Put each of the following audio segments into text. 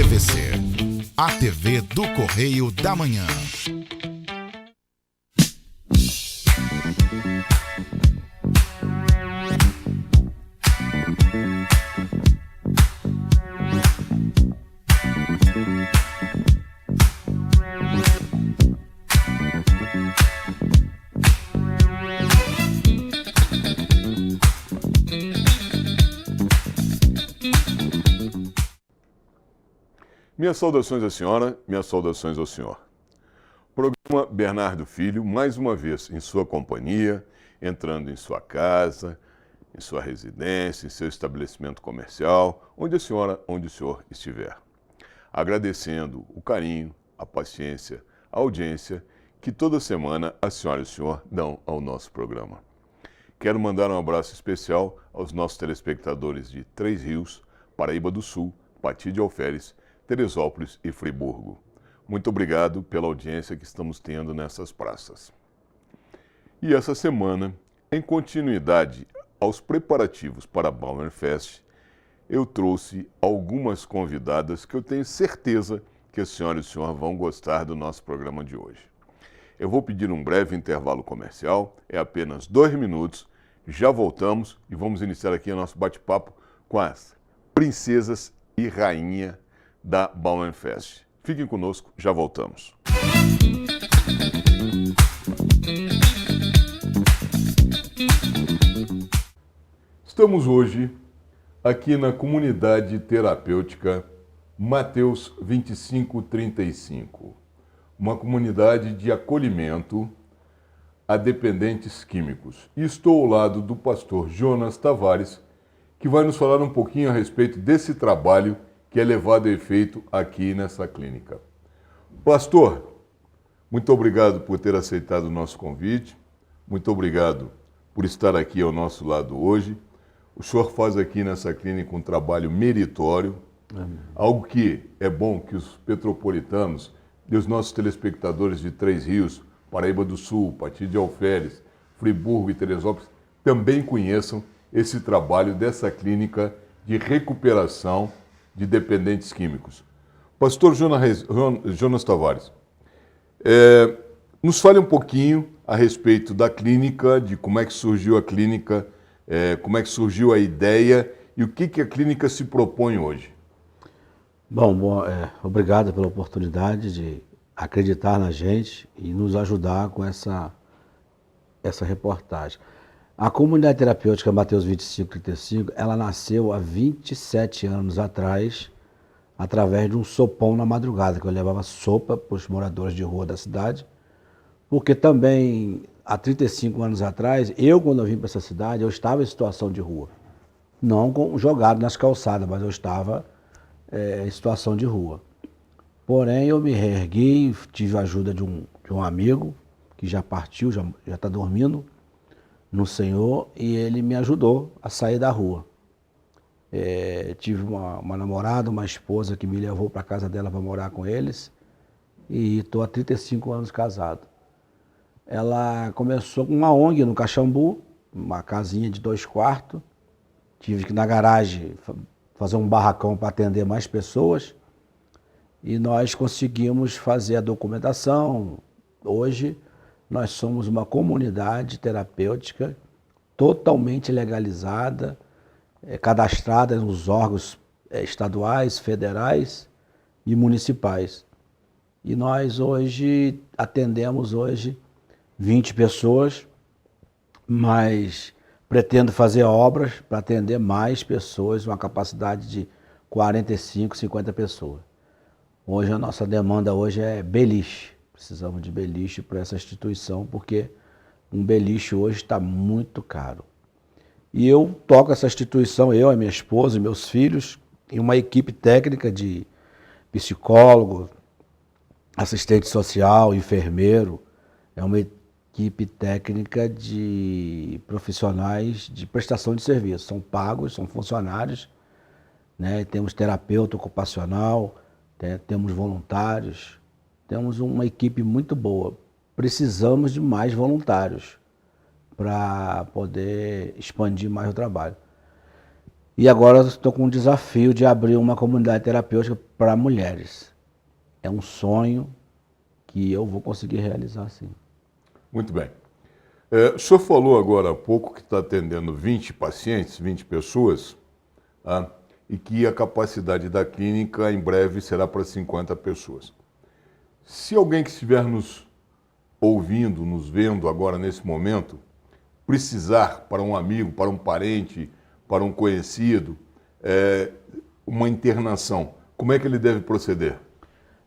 ATVC, a TV do Correio da Manhã. Minhas saudações à senhora, minhas saudações ao senhor. Programa Bernardo Filho, mais uma vez em sua companhia, entrando em sua casa, em sua residência, em seu estabelecimento comercial, onde a senhora, onde o senhor estiver. Agradecendo o carinho, a paciência, a audiência que toda semana a senhora e o senhor dão ao nosso programa. Quero mandar um abraço especial aos nossos telespectadores de Três Rios, Paraíba do Sul, Pati de Alferes, Teresópolis e Friburgo. Muito obrigado pela audiência que estamos tendo nessas praças. E essa semana, em continuidade aos preparativos para a Bauernfest, eu trouxe algumas convidadas que eu tenho certeza que a senhora e o senhor vão gostar do nosso programa de hoje. Eu vou pedir um breve intervalo comercial, é apenas 2 minutos, já voltamos e vamos iniciar aqui o nosso bate-papo com as princesas e rainha da Bauernfest. Fiquem conosco, já voltamos. Estamos hoje aqui na comunidade terapêutica Mateus 2535, uma comunidade de acolhimento a dependentes químicos. E estou ao lado do pastor Jonas Tavares, que vai nos falar um pouquinho a respeito desse trabalho que é levado a efeito aqui nessa clínica. Pastor, muito obrigado por ter aceitado o nosso convite, muito obrigado por estar aqui ao nosso lado hoje. O senhor faz aqui nessa clínica um trabalho meritório, algo que é bom que os petropolitanos e os nossos telespectadores de Três Rios, Paraíba do Sul, Pati de Alferes, Friburgo e Teresópolis também conheçam esse trabalho dessa clínica de recuperação de dependentes químicos. Pastor Jonas Tavares, nos fale um pouquinho a respeito da clínica, de como é que surgiu a clínica, como é que surgiu a ideia e o que a clínica se propõe hoje. Obrigado pela oportunidade de acreditar na gente e nos ajudar com essa reportagem. A comunidade terapêutica Mateus 2535, ela nasceu há 27 anos atrás, através de um sopão na madrugada, que eu levava sopa para os moradores de rua da cidade, porque também, há 35 anos atrás, quando eu vim para essa cidade, eu estava em situação de rua. Não jogado nas calçadas, mas eu estava em situação de rua. Porém, eu me reergui, tive a ajuda de um amigo, que já partiu, já está dormindo no Senhor, e ele me ajudou a sair da rua. Tive uma namorada, uma esposa que me levou para a casa dela para morar com eles, e estou há 35 anos casado. Ela começou com uma ONG no Caxambu, uma casinha de 2 quartos, tive que na garagem fazer um barracão para atender mais pessoas, e nós conseguimos fazer a documentação. Hoje nós somos uma comunidade terapêutica totalmente legalizada, cadastrada nos órgãos estaduais, federais e municipais. E nós hoje atendemos 20 pessoas, mas pretendo fazer obras para atender mais pessoas, uma capacidade de 45, 50 pessoas. Hoje a nossa demanda é beliche. Precisamos de beliche para essa instituição, porque um beliche hoje está muito caro. E eu toco essa instituição, a minha esposa e meus filhos, e uma equipe técnica de psicólogo, assistente social, enfermeiro. É uma equipe técnica de profissionais de prestação de serviço. São pagos, são funcionários, né? Temos terapeuta ocupacional, temos voluntários. Temos uma equipe muito boa. Precisamos de mais voluntários para poder expandir mais o trabalho. E agora eu estou com um desafio de abrir uma comunidade terapêutica para mulheres. É um sonho que eu vou conseguir realizar, sim. Muito bem. O senhor falou agora há pouco que está atendendo 20 pacientes, 20 pessoas, tá? E que a capacidade da clínica em breve será para 50 pessoas. Se alguém que estiver nos ouvindo, nos vendo agora nesse momento, precisar para um amigo, para um parente, para um conhecido, uma internação, como é que ele deve proceder?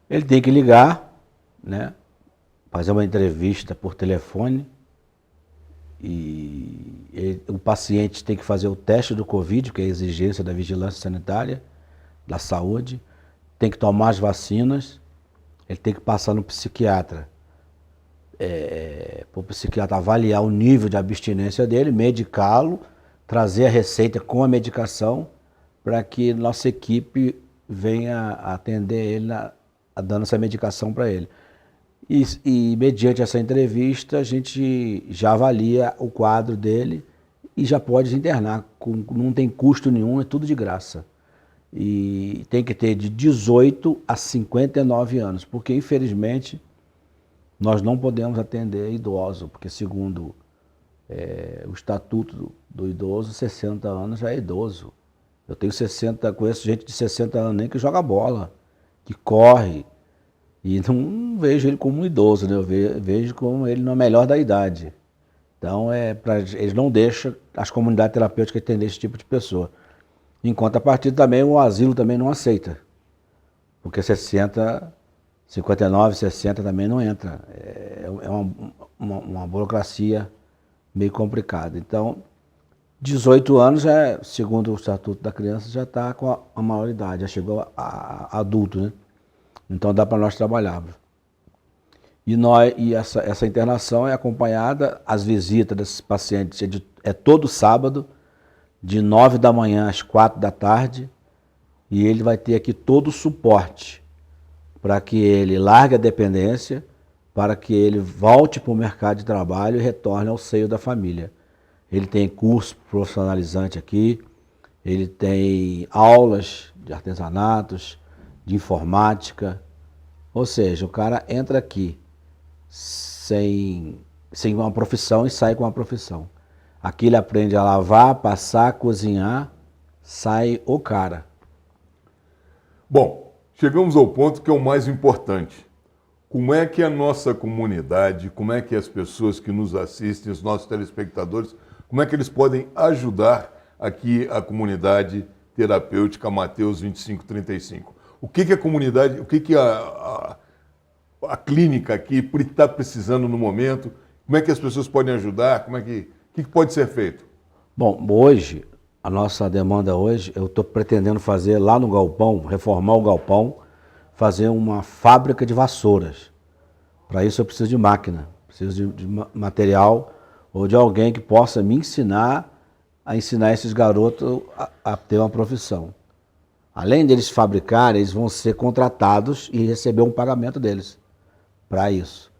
Ele tem que ligar, né? Fazer uma entrevista por telefone e o paciente tem que fazer o teste do Covid, que é a exigência da vigilância sanitária, da saúde, tem que tomar as vacinas, ele tem que passar no psiquiatra, para o psiquiatra avaliar o nível de abstinência dele, medicá-lo, trazer a receita com a medicação, para que nossa equipe venha atender ele, dando essa medicação para ele. E mediante essa entrevista, a gente já avalia o quadro dele e já pode internar. Não tem custo nenhum, é tudo de graça. E tem que ter de 18 a 59 anos, porque infelizmente nós não podemos atender idoso, porque segundo o Estatuto do Idoso, 60 anos já é idoso. Eu tenho 60, conheço gente de 60 anos nem que joga bola, que corre. E não vejo ele como um idoso, né? Eu vejo como ele no melhor da idade. Então, eles não deixam as comunidades terapêuticas atender esse tipo de pessoa. Em contrapartida, também o asilo também não aceita. Porque 60, 59, 60 também não entra. É uma burocracia meio complicada. Então, 18 anos, segundo o Estatuto da Criança, já está com a maioridade, já chegou a adulto, né? Então dá para nós trabalharmos. E essa internação é acompanhada, as visitas desses pacientes todo sábado, de 9 da manhã às 4 da tarde, e ele vai ter aqui todo o suporte para que ele largue a dependência, para que ele volte para o mercado de trabalho e retorne ao seio da família. Ele tem curso profissionalizante aqui, ele tem aulas de artesanatos, de informática, ou seja, o cara entra aqui sem uma profissão e sai com uma profissão. Aqui ele aprende a lavar, passar, cozinhar, sai o cara. Bom, chegamos ao ponto que é o mais importante. Como é que a nossa comunidade, como é que as pessoas que nos assistem, os nossos telespectadores, como é que eles podem ajudar aqui a comunidade terapêutica Mateus 2535? O que a comunidade, o que a clínica aqui está precisando no momento? Como é que as pessoas podem ajudar? O que pode ser feito? Bom, hoje, a nossa demanda hoje, eu estou pretendendo fazer lá no galpão, reformar o galpão, fazer uma fábrica de vassouras. Para isso eu preciso de máquina, preciso de material ou de alguém que possa me ensinar a ensinar esses garotos a ter uma profissão. Além deles fabricarem, eles vão ser contratados e receber um pagamento deles para isso.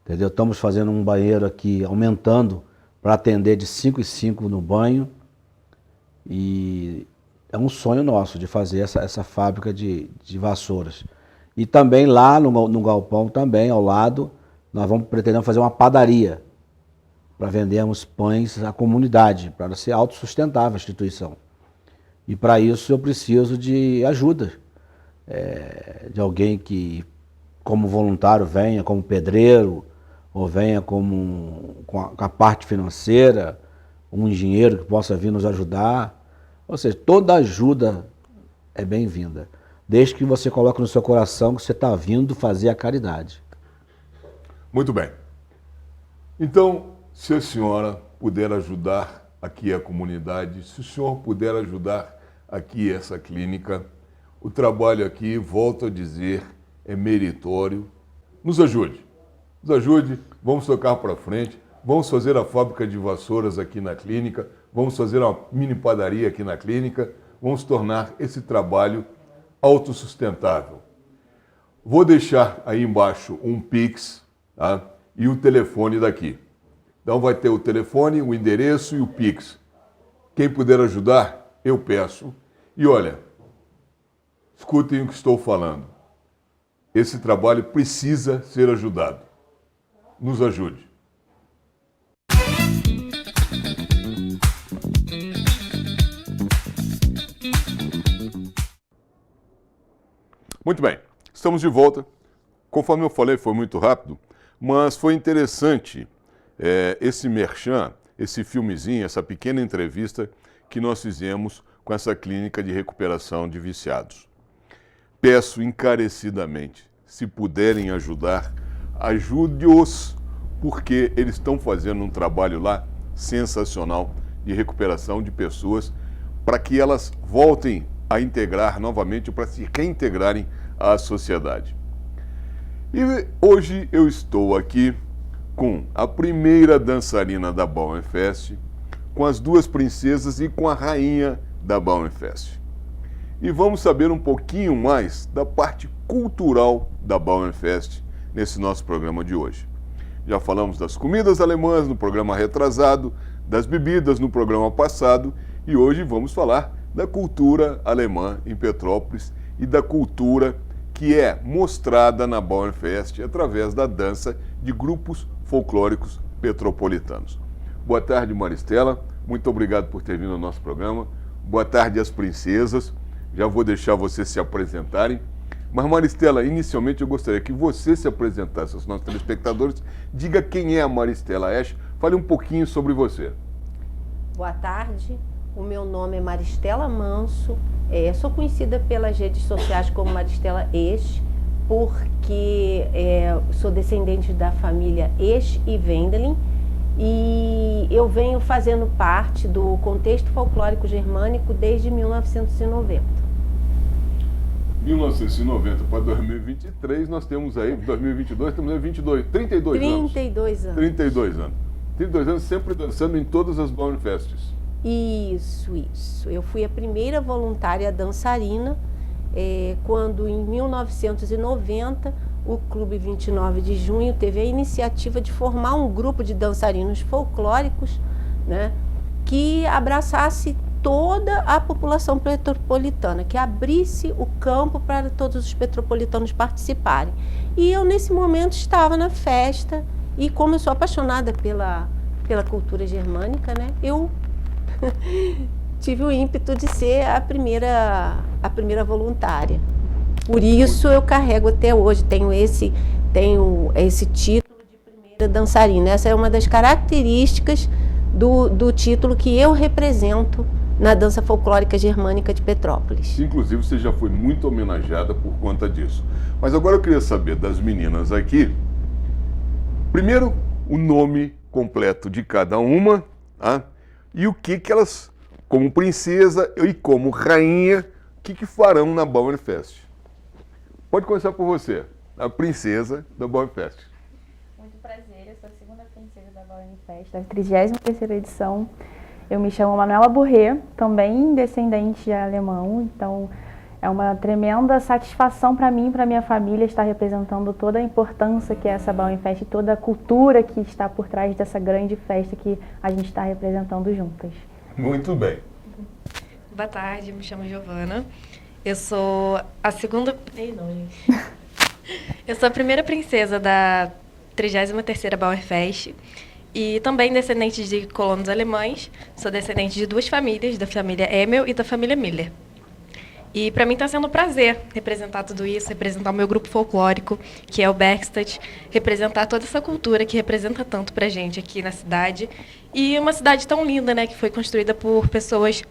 Entendeu? Estamos fazendo um banheiro aqui, aumentando para atender de 5 em 5 no banho. E é um sonho nosso de fazer essa fábrica de vassouras. E também lá no galpão, também ao lado, nós vamos pretender fazer uma padaria para vendermos pães à comunidade, para ser autossustentável a instituição. E para isso eu preciso de ajuda, de alguém que, como voluntário, venha como pedreiro, ou venha com a parte financeira, um engenheiro que possa vir nos ajudar. Ou seja, toda ajuda é bem-vinda, desde que você coloque no seu coração que você está vindo fazer a caridade. Muito bem. Então, se a senhora puder ajudar aqui a comunidade, se o senhor puder ajudar aqui essa clínica, o trabalho aqui, volto a dizer, é meritório. Nos ajude, vamos tocar para frente, vamos fazer a fábrica de vassouras aqui na clínica, vamos fazer uma mini padaria aqui na clínica, vamos tornar esse trabalho autossustentável. Vou deixar aí embaixo um Pix, tá? E o telefone daqui. Então vai ter o telefone, o endereço e o Pix. Quem puder ajudar, eu peço, e olha, escutem o que estou falando. Esse trabalho precisa ser ajudado. Nos ajude. Muito bem, estamos de volta. Conforme eu falei, foi muito rápido, mas foi interessante esse merchan, esse filmezinho, essa pequena entrevista que nós fizemos com essa clínica de recuperação de viciados. Peço encarecidamente, se puderem ajudar, ajude-os, porque eles estão fazendo um trabalho lá sensacional de recuperação de pessoas para que elas voltem a integrar novamente, para se reintegrarem à sociedade. E hoje eu estou aqui com a primeira dançarina da Bauernfest, com as duas princesas e com a rainha da Bauernfest. E vamos saber um pouquinho mais da parte cultural da Bauernfest nesse nosso programa de hoje. Já falamos das comidas alemãs no programa retrasado, das bebidas no programa passado, e hoje vamos falar da cultura alemã em Petrópolis e da cultura que é mostrada na Bauernfest através da dança de grupos folclóricos petropolitanos. Boa tarde, Maristela. Muito obrigado por ter vindo ao nosso programa. Boa tarde às princesas. Já vou deixar vocês se apresentarem. Mas, Maristela, inicialmente eu gostaria que você se apresentasse aos nossos telespectadores. Diga quem é a Maristela Esch. Fale um pouquinho sobre você. Boa tarde. O meu nome é Maristela Manso. Sou conhecida pelas redes sociais como Maristela Esch, porque sou descendente da família Esch e Wendelin, e eu venho fazendo parte do contexto folclórico germânico desde 1990. 1990 para 2023, nós temos aí, 2022, temos aí 32 anos. 32 anos. 32 anos. 32 anos sempre dançando em todas as Bauernfests. Isso. Eu fui a primeira voluntária dançarina quando, em 1990, o Clube 29 de Junho teve a iniciativa de formar um grupo de dançarinos folclóricos, né, que abraçasse toda a população petropolitana, que abrisse o campo para todos os petropolitanos participarem. E eu, nesse momento, estava na festa, e como eu sou apaixonada pela cultura germânica, né, eu tive o ímpeto de ser a primeira voluntária. Por isso eu carrego até hoje, tenho esse título de primeira dançarina. Essa é uma das características do título que eu represento na dança folclórica germânica de Petrópolis. Inclusive, você já foi muito homenageada por conta disso. Mas agora eu queria saber das meninas aqui, primeiro, o nome completo de cada uma, tá? E o que elas, como princesa e como rainha, o que farão na Bauernfest? Pode começar por você, a princesa da Bauernfest. Muito prazer, eu sou a segunda princesa da Bauernfest, da 33ª edição. Eu me chamo Manuela Burré, também descendente de alemão, então é uma tremenda satisfação para mim e para minha família estar representando toda a importância que é essa Bauernfest e toda a cultura que está por trás dessa grande festa que a gente está representando juntas. Muito bem. Boa tarde, me chamo Giovana. Eu sou a segunda... Eu sou a primeira princesa da 33ª Bauernfest e também descendente de colonos alemães. Sou descendente de duas famílias, da família Emel e da família Miller. E para mim está sendo um prazer representar tudo isso, representar o meu grupo folclórico, que é o Bergstadt, representar toda essa cultura que representa tanto para a gente aqui na cidade. E uma cidade tão linda, né, que foi construída por pessoas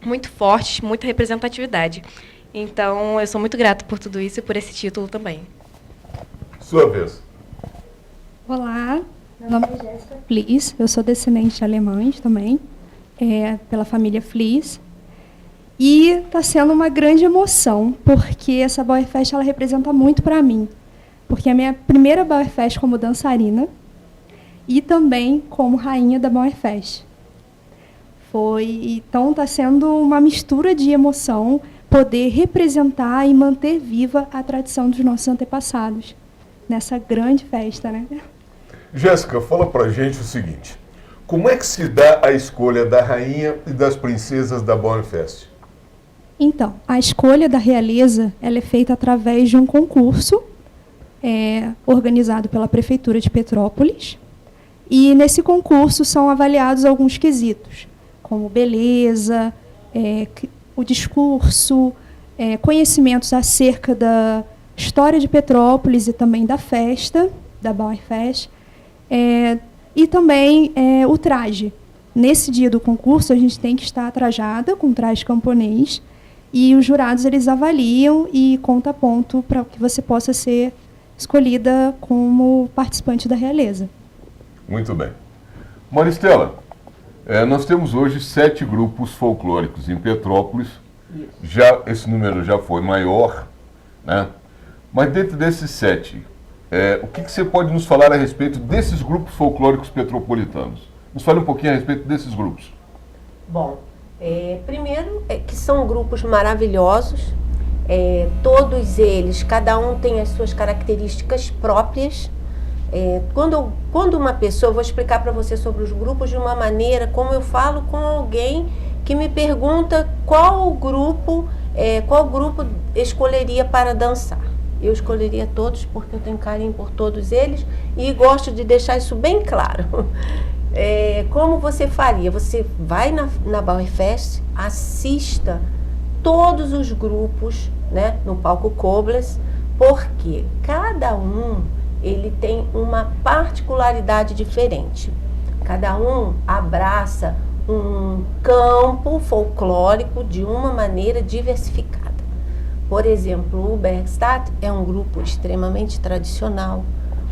muito fortes, muita representatividade. Então, eu sou muito grata por tudo isso e por esse título também. Sua vez. Olá, meu nome é Jéssica Flies, eu sou descendente de alemães também, pela família Flies. E está sendo uma grande emoção, porque essa Bauernfest ela representa muito para mim. Porque é a minha primeira Bauernfest como dançarina e também como rainha da Bauernfest. Então está sendo uma mistura de emoção poder representar e manter viva a tradição dos nossos antepassados nessa grande festa, né? Jéssica, fala pra gente o seguinte. Como é que se dá a escolha da rainha e das princesas da Bauernfest? Então, a escolha da realeza ela é feita através de um concurso organizado pela Prefeitura de Petrópolis. E nesse concurso são avaliados alguns quesitos, como beleza, o discurso, conhecimentos acerca da história de Petrópolis e também da festa, da Bauernfest, e também o traje. Nesse dia do concurso, a gente tem que estar trajada com traje camponês e os jurados eles avaliam e contam ponto para que você possa ser escolhida como participante da realeza. Muito bem. Maristela, nós temos hoje 7 grupos folclóricos em Petrópolis. Esse número já foi maior, né? Mas dentro desses 7, o que você pode nos falar a respeito desses grupos folclóricos petropolitanos? Nos fale um pouquinho a respeito desses grupos. Bom, primeiro que são grupos maravilhosos, todos eles, cada um tem as suas características próprias. Quando uma pessoa, eu vou explicar para você sobre os grupos de uma maneira como eu falo com alguém que me pergunta qual grupo escolheria para dançar. Eu escolheria todos porque eu tenho carinho por todos eles e gosto de deixar isso bem claro. Como você faria? Você vai na Bauernfest, assista todos os grupos, né, no palco Koblenz, porque cada um ele tem uma particularidade diferente. Cada um abraça um campo folclórico de uma maneira diversificada. Por exemplo, o Bergstadt é um grupo extremamente tradicional.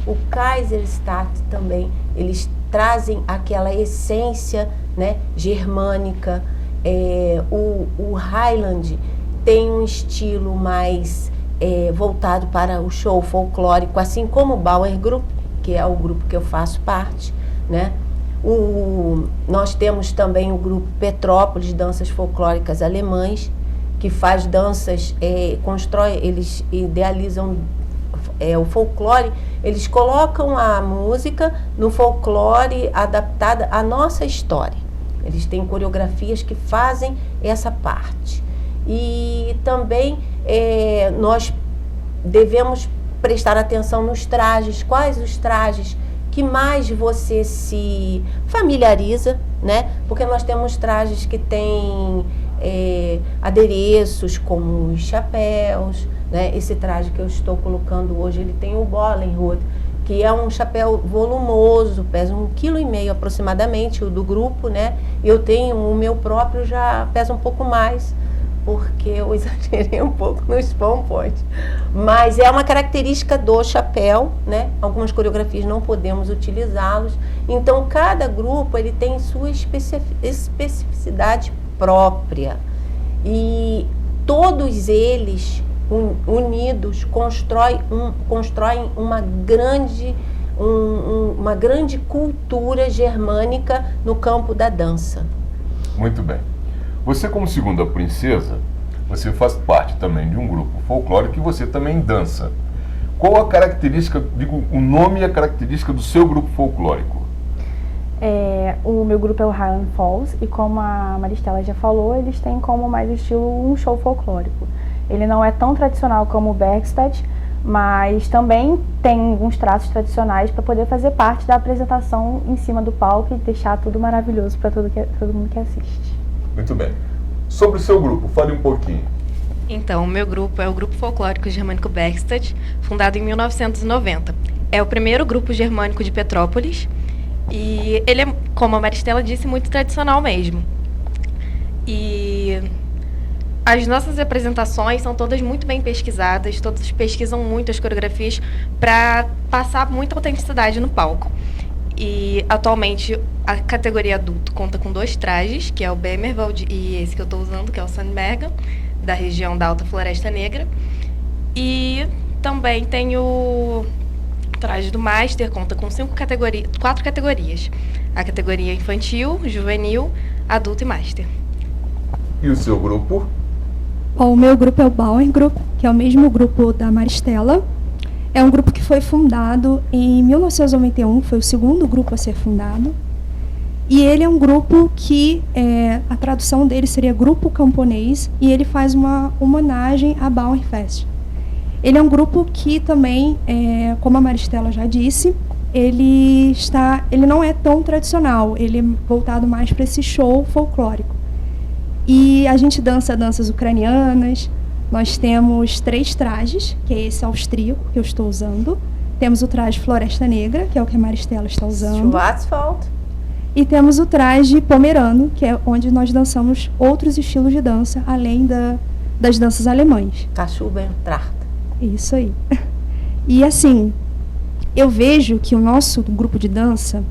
O Kaiserstadt também, eles trazem aquela essência, né, germânica. O Highland tem um estilo mais voltado para o show folclórico, assim como o Bauer Group, que é o grupo que eu faço parte, né? Nós temos também o grupo Petrópolis, danças folclóricas alemães, que faz danças, eles idealizam o folclore, eles colocam a música no folclore adaptada à nossa história. Eles têm coreografias que fazem essa parte. E também nós devemos prestar atenção nos trajes, quais os trajes que mais você se familiariza, né? Porque nós temos trajes que têm adereços como os chapéus, né? Esse traje que eu estou colocando hoje, ele tem o Bollenhut, que é um chapéu volumoso, pesa 1,5 kg aproximadamente, o do grupo, né? Eu tenho o meu próprio, já pesa um pouco mais, porque eu exagerei um pouco nos pompons. Mas é uma característica do chapéu, né? Algumas coreografias não podemos utilizá-los. Então, cada grupo ele tem sua especificidade própria. E todos eles, unidos, constroem uma grande cultura germânica no campo da dança. Muito bem. Você, como segunda princesa, você faz parte também de um grupo folclórico e você também dança. Qual a característica, o nome e a característica do seu grupo folclórico? O meu grupo é o Highland Falls e, como a Maristela já falou, eles têm como mais estilo um show folclórico. Ele não é tão tradicional como o Bergstadt, mas também tem alguns traços tradicionais para poder fazer parte da apresentação em cima do palco e deixar tudo maravilhoso para todo mundo que assiste. Muito bem. Sobre o seu grupo, fale um pouquinho. Então, o meu grupo é o Grupo Folclórico Germânico Bergstadt, fundado em 1990. É o primeiro grupo germânico de Petrópolis e ele é, como a Maristela disse, muito tradicional mesmo. E as nossas apresentações são todas muito bem pesquisadas, todas pesquisam muito as coreografias para passar muita autenticidade no palco. E atualmente a categoria adulto conta com 2 trajes, que é o Bemerwald e esse que eu estou usando, que é o Sandberg, da região da Alta Floresta Negra. E também tem o traje do Master, conta com 4 categorias. A categoria infantil, juvenil, adulto e Master. E o seu grupo? O meu grupo é o Bauer Group, que é o mesmo grupo da Maristela. É um grupo que foi fundado em 1991, foi o segundo grupo a ser fundado. E ele é um grupo que, a tradução dele seria Grupo Camponês, e ele faz uma homenagem à Bauernfest. Ele é um grupo que também, como a Maristela já disse, ele não é tão tradicional, ele é voltado mais para esse show folclórico. E a gente dança danças ucranianas, nós temos 3 trajes, que é esse austríaco que eu estou usando. Temos o traje Floresta Negra, que é o que a Maristela está usando. Schwarzwald. E temos o traje pomerano, que é onde nós dançamos outros estilos de dança, além das danças alemãs. Kaschubentracht. Isso aí. E assim, eu vejo que o nosso grupo de dança,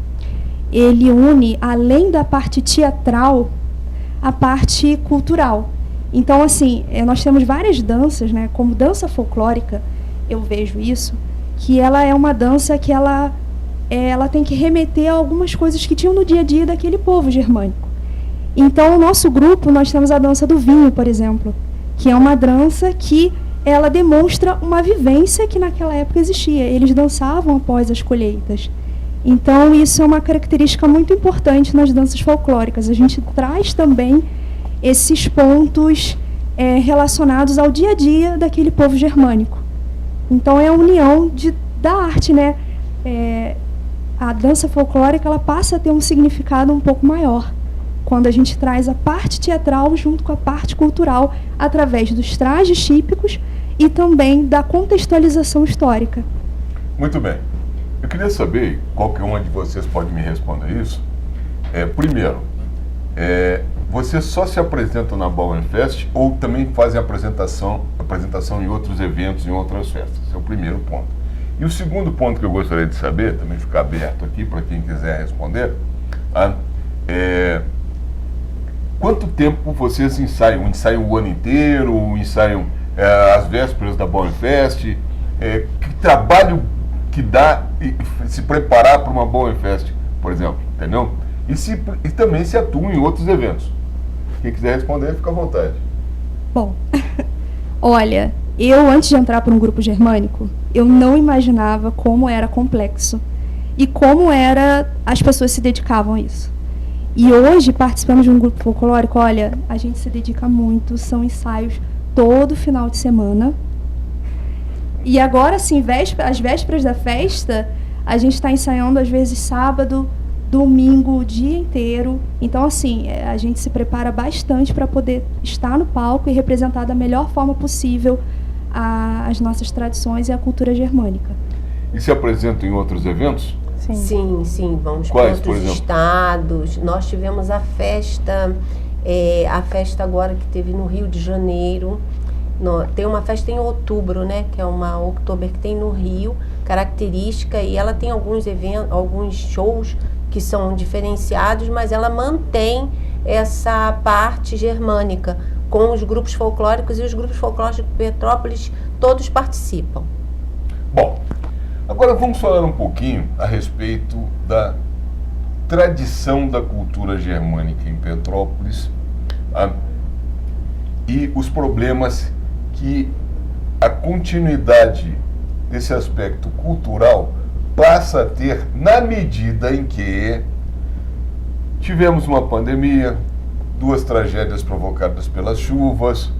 ele une, além da parte teatral, a parte cultural. Então, assim, nós temos várias danças, né? Como dança folclórica, eu vejo isso, que ela é uma dança que ela tem que remeter a algumas coisas que tinham no dia a dia daquele povo germânico. Então, no nosso grupo, nós temos a dança do vinho, por exemplo, que é uma dança que ela demonstra uma vivência que naquela época existia. Eles dançavam após as colheitas. Então, isso é uma característica muito importante nas danças folclóricas. A gente traz também esses pontos relacionados ao dia a dia daquele povo germânico. Então, é a união da arte, né? A dança folclórica ela passa a ter um significado um pouco maior quando a gente traz a parte teatral junto com a parte cultural através dos trajes típicos e também da contextualização histórica. Muito bem. Eu queria saber, qualquer uma de vocês pode me responder isso. Primeiro, vocês só se apresentam na Bauernfest ou também fazem apresentação em outros eventos, em outras festas? Esse é o primeiro ponto. E o segundo ponto que eu gostaria de saber, também ficar aberto aqui para quem quiser responder, quanto tempo vocês ensaiam? Ensaiam o ano inteiro? Ensaiam as vésperas da Bauernfest? Que trabalho que dá se preparar para uma Bauernfest, por exemplo, entendeu? E também se atuam em outros eventos. Quem quiser responder, fica à vontade. Bom, olha, eu antes de entrar para um grupo germânico, eu não imaginava como era complexo e como as pessoas se dedicavam a isso. E hoje, participando de um grupo folclórico, olha, a gente se dedica muito, são ensaios todo final de semana. E agora, assim, às vésperas da festa, a gente está ensaiando, às vezes, sábado, domingo, o dia inteiro. Então, assim, a gente se prepara bastante para poder estar no palco e representar da melhor forma possível as nossas tradições e a cultura germânica. E se apresentam em outros eventos? Sim. Vamos para outros estados. Nós tivemos a festa agora que teve no Rio de Janeiro. Tem uma festa em outubro, né? Que é uma Oktober que tem no Rio, característica, e ela tem alguns eventos, alguns shows que são diferenciados, mas ela mantém essa parte germânica com os grupos folclóricos, e os grupos folclóricos de Petrópolis todos participam. Bom, agora vamos falar um pouquinho a respeito da tradição da cultura germânica em Petrópolis, e os problemas que a continuidade desse aspecto cultural passa a ter na medida em que tivemos uma pandemia, 2 tragédias provocadas pelas chuvas,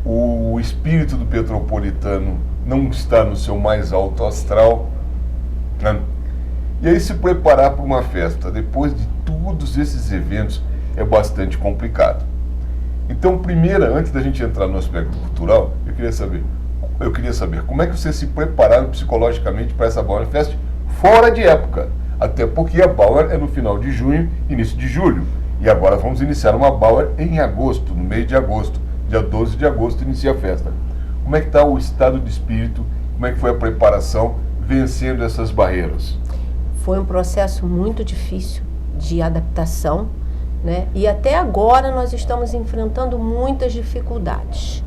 o espírito do petropolitano não está no seu mais alto astral, né? E aí se preparar para uma festa depois de todos esses eventos é bastante complicado. Então, primeiro, antes da gente entrar no aspecto cultural, eu queria saber como é que vocês se prepararam psicologicamente para essa Bauernfest fora de época. Até porque a Bauer é no final de junho, início de julho. E agora vamos iniciar uma Bauer em agosto, no mês de agosto. Dia 12 de agosto inicia a festa. Como é que está o estado de espírito? Como é que foi a preparação vencendo essas barreiras? Foi um processo muito difícil de adaptação, né? E até agora nós estamos enfrentando muitas dificuldades,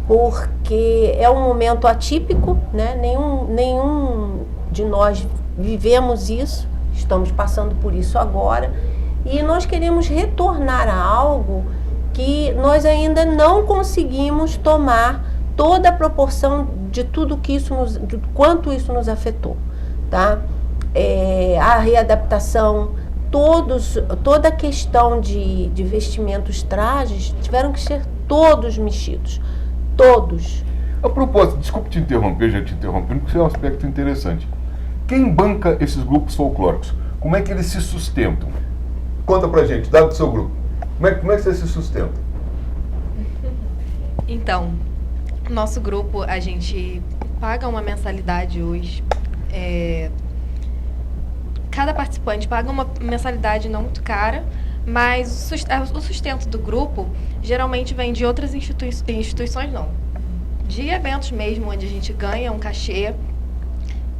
porque é um momento atípico, né? Nenhum de nós vivemos isso, estamos passando por isso agora, e nós queremos retornar a algo que nós ainda não conseguimos tomar toda a proporção de tudo que de quanto isso nos afetou, tá? A readaptação toda a questão de vestimentos, trajes, tiveram que ser todos mexidos. Todos. A propósito, desculpe te interromper, já te interrompendo, porque isso é um aspecto interessante. Quem banca esses grupos folclóricos? Como é que eles se sustentam? Conta pra gente, dado do seu grupo. Como é que você se sustenta? Então, nosso grupo, a gente paga uma mensalidade hoje. Cada participante paga uma mensalidade não muito cara, mas o sustento do grupo geralmente vem de outras instituições não. De eventos mesmo, onde a gente ganha um cachê.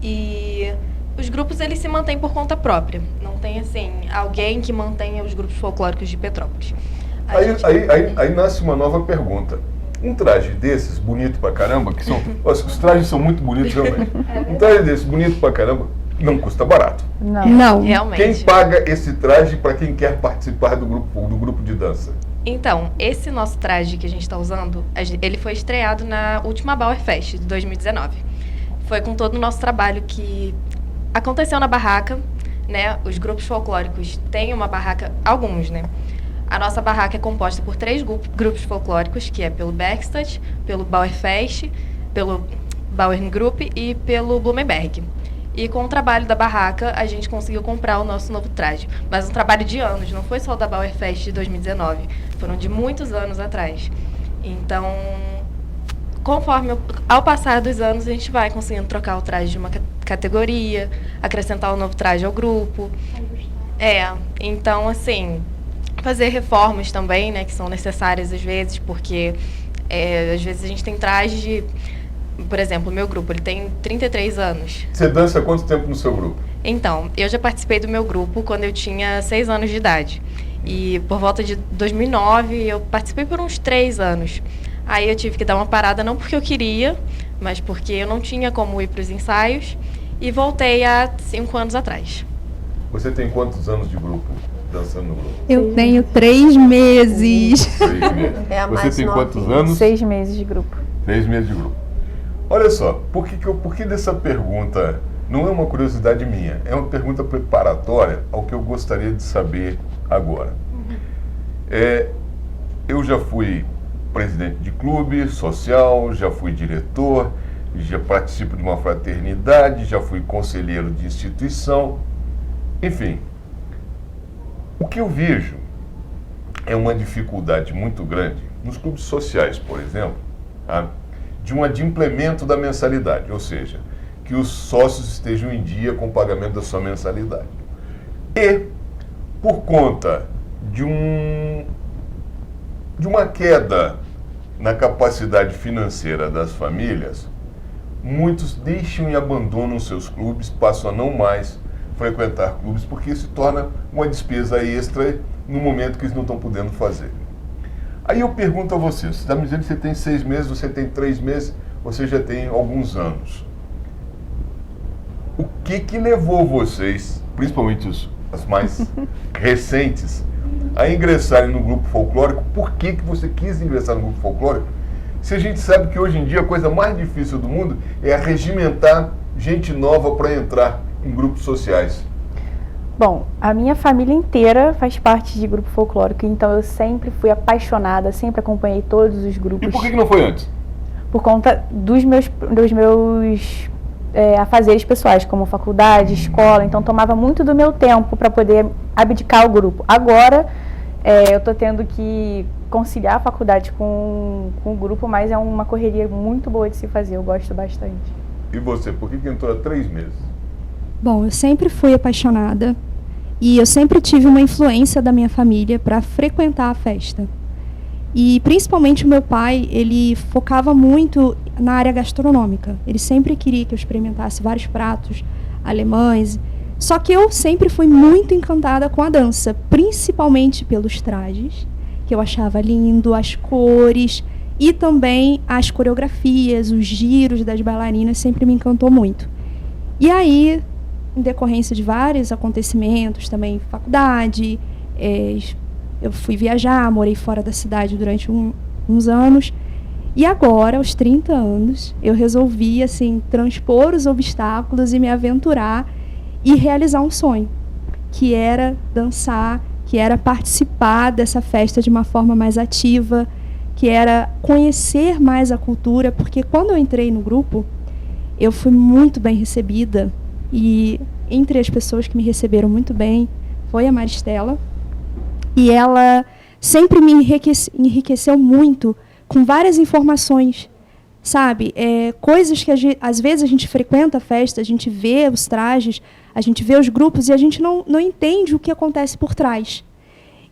E os grupos, eles se mantêm por conta própria. Não tem, assim, alguém que mantenha os grupos folclóricos de Petrópolis. Aí nasce uma nova pergunta. Um traje desses, bonito pra caramba, que são... os trajes são muito bonitos, realmente. Um traje desses, bonito pra caramba, não custa barato. Não. Realmente. Quem paga esse traje para quem quer participar do grupo de dança? Então, esse nosso traje que a gente está usando, ele foi estreado na última Bauer Fest de 2019. Foi com todo o nosso trabalho que aconteceu na barraca, né? Os grupos folclóricos têm uma barraca, alguns, né? A nossa barraca é composta por 3 grupos folclóricos, que é pelo Backstage, pelo Bauer Fest, pelo Bauer Group e pelo Blumenberg. E com o trabalho da barraca, a gente conseguiu comprar o nosso novo traje. Mas um trabalho de anos, não foi só da Bauer Fest de 2019. Foram de muitos anos atrás. Então, ao passar dos anos, a gente vai conseguindo trocar o traje de uma categoria, acrescentar um novo traje ao grupo. Então, assim, fazer reformas também, né, que são necessárias às vezes, porque às vezes a gente tem traje de... Por exemplo, o meu grupo, ele tem 33 anos. Você dança há quanto tempo no seu grupo? Então, eu já participei do meu grupo quando eu tinha 6 anos de idade. E por volta de 2009, eu participei por uns 3 anos. Aí eu tive que dar uma parada, não porque eu queria, mas porque eu não tinha como ir para os ensaios. E voltei há 5 anos atrás. Você tem quantos anos de grupo, dançando no grupo? Eu tenho 3 meses. 3 meses. É a Você mais tem quantos novinha. anos? 6 meses de grupo. 3 meses de grupo. Olha só, por que dessa pergunta não é uma curiosidade minha, é uma pergunta preparatória ao que eu gostaria de saber agora. Eu já fui presidente de clube social, já fui diretor, já participo de uma fraternidade, já fui conselheiro de instituição, enfim. O que eu vejo é uma dificuldade muito grande nos clubes sociais, por exemplo, tá? De um adimplemento da mensalidade, ou seja, que os sócios estejam em dia com o pagamento da sua mensalidade. E, por conta de uma queda na capacidade financeira das famílias, muitos deixam e abandonam seus clubes, passam a não mais frequentar clubes, porque isso se torna uma despesa extra no momento que eles não estão podendo fazer. Aí eu pergunto a você está me dizendo que você tem 6 meses, você tem 3 meses, você já tem alguns anos. O que levou vocês, principalmente as mais recentes, a ingressarem no grupo folclórico? Por que você quis ingressar no grupo folclórico? Se a gente sabe que hoje em dia a coisa mais difícil do mundo é arregimentar gente nova para entrar em grupos sociais. Bom, a minha família inteira faz parte de grupo folclórico, então eu sempre fui apaixonada, sempre acompanhei todos os grupos. E por que não foi antes? Por conta dos meus afazeres pessoais, como faculdade, escola, então tomava muito do meu tempo para poder abdicar o grupo. Agora, eu estou tendo que conciliar a faculdade com o grupo, mas é uma correria muito boa de se fazer, eu gosto bastante. E você, por que entrou há 3 meses? Bom, eu sempre fui apaixonada e eu sempre tive uma influência da minha família para frequentar a festa. E principalmente o meu pai, ele focava muito na área gastronômica. Ele sempre queria que eu experimentasse vários pratos alemães. Só que eu sempre fui muito encantada com a dança, principalmente pelos trajes, que eu achava lindo, as cores e também as coreografias, os giros das bailarinas sempre me encantou muito. E aí, em decorrência de vários acontecimentos, também faculdade, eu fui viajar, morei fora da cidade durante uns anos. E agora, aos 30 anos, eu resolvi assim, transpor os obstáculos e me aventurar e realizar um sonho, que era dançar, que era participar dessa festa de uma forma mais ativa, que era conhecer mais a cultura, porque quando eu entrei no grupo, eu fui muito bem recebida, e entre as pessoas que me receberam muito bem foi a Maristela, e ela sempre me enriqueceu muito com várias informações, sabe? Coisas que às vezes a gente frequenta a festa, a gente vê os trajes, a gente vê os grupos e a gente não entende o que acontece por trás.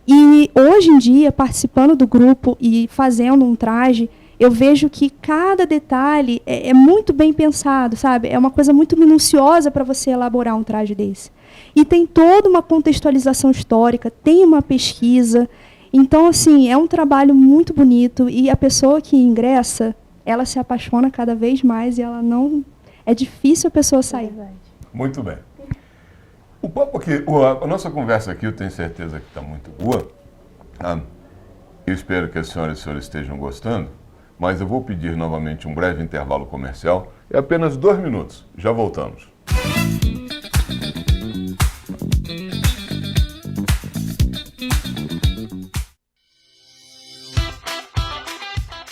E hoje em dia, participando do grupo e fazendo um traje, eu vejo que cada detalhe é muito bem pensado, sabe? É uma coisa muito minuciosa para você elaborar um traje desse. E tem toda uma contextualização histórica, tem uma pesquisa. Então, assim, é um trabalho muito bonito e a pessoa que ingressa, ela se apaixona cada vez mais e ela não... É difícil a pessoa sair. Muito bem. O papo aqui, a nossa conversa aqui, eu tenho certeza que está muito boa. Eu espero que as senhoras e senhores estejam gostando, mas eu vou pedir novamente um breve intervalo comercial. É apenas 2 minutos. Já voltamos.